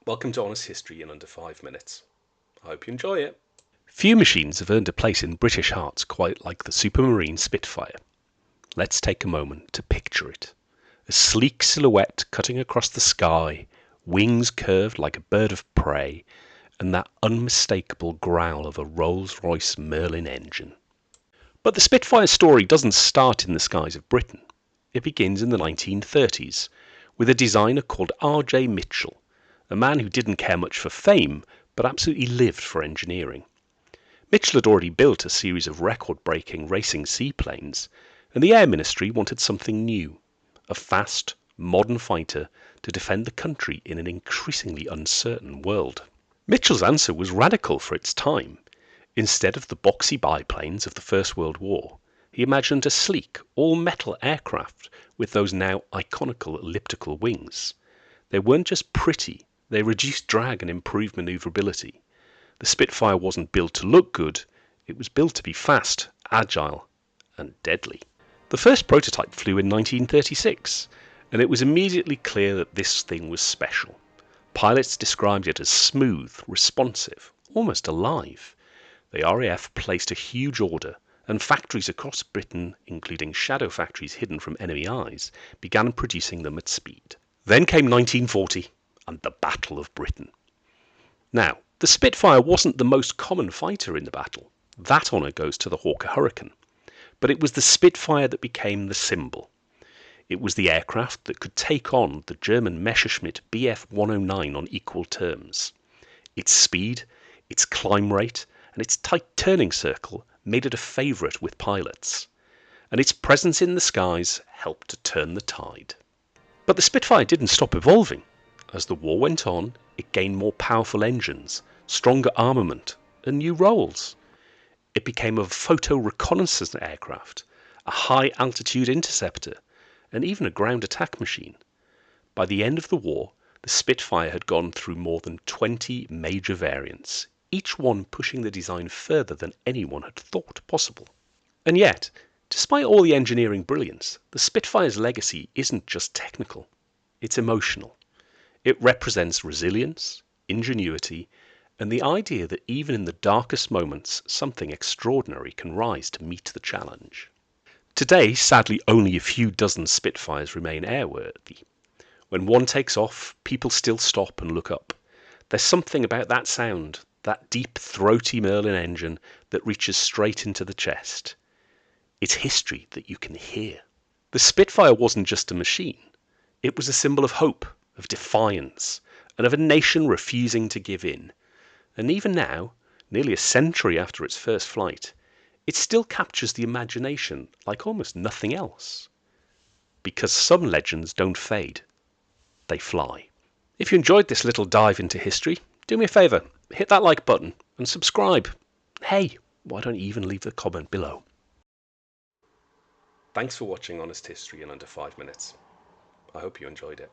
Welcome to Honest History in under 5 minutes. I hope you enjoy it. Few machines have earned a place in British hearts quite like the Supermarine Spitfire. Let's take a moment to picture it. A sleek silhouette cutting across the sky, wings curved like a bird of prey, and that unmistakable growl of a Rolls-Royce Merlin engine. But the Spitfire's story doesn't start in the skies of Britain. It begins in the 1930s with a designer called R.J. Mitchell, a man who didn't care much for fame, but absolutely lived for engineering. Mitchell had already built a series of record-breaking racing seaplanes, and the Air Ministry wanted something new, a fast, modern fighter to defend the country in an increasingly uncertain world. Mitchell's answer was radical for its time. Instead of the boxy biplanes of the First World War, he imagined a sleek, all-metal aircraft with those now iconical elliptical wings. They weren't just pretty, they reduced drag and improved maneuverability. The Spitfire wasn't built to look good, it was built to be fast, agile, and deadly. The first prototype flew in 1936, and it was immediately clear that this thing was special. Pilots described it as smooth, responsive, almost alive. The RAF placed a huge order, and factories across Britain, including shadow factories hidden from enemy eyes, began producing them at speed. Then came 1940 and the Battle of Britain. Now, the Spitfire wasn't the most common fighter in the battle. That honour goes to the Hawker Hurricane. But it was the Spitfire that became the symbol. It was the aircraft that could take on the German Messerschmitt Bf 109 on equal terms. Its speed, its climb rate, and its tight turning circle made it a favourite with pilots, and its presence in the skies helped to turn the tide. But the Spitfire didn't stop evolving. As the war went on, it gained more powerful engines, stronger armament, and new roles. It became a photo reconnaissance aircraft, a high-altitude interceptor, and even a ground attack machine. By the end of the war, the Spitfire had gone through more than 20 major variants, each one pushing the design further than anyone had thought possible. And yet, despite all the engineering brilliance, the Spitfire's legacy isn't just technical, it's emotional. It represents resilience, ingenuity, and the idea that even in the darkest moments, something extraordinary can rise to meet the challenge. Today, sadly, only a few dozen Spitfires remain airworthy. When one takes off, people still stop and look up. There's something about that sound, that deep, throaty Merlin engine that reaches straight into the chest. It's history that you can hear. The Spitfire wasn't just a machine. It was a symbol of hope, of defiance, and of a nation refusing to give in. And even now, nearly a century after its first flight, it still captures the imagination like almost nothing else. Because some legends don't fade, they fly. If you enjoyed this little dive into history, do me a favour, hit that like button and subscribe. Hey, why don't you even leave a comment below? Thanks for watching Honest History in under 5 minutes. I hope you enjoyed it.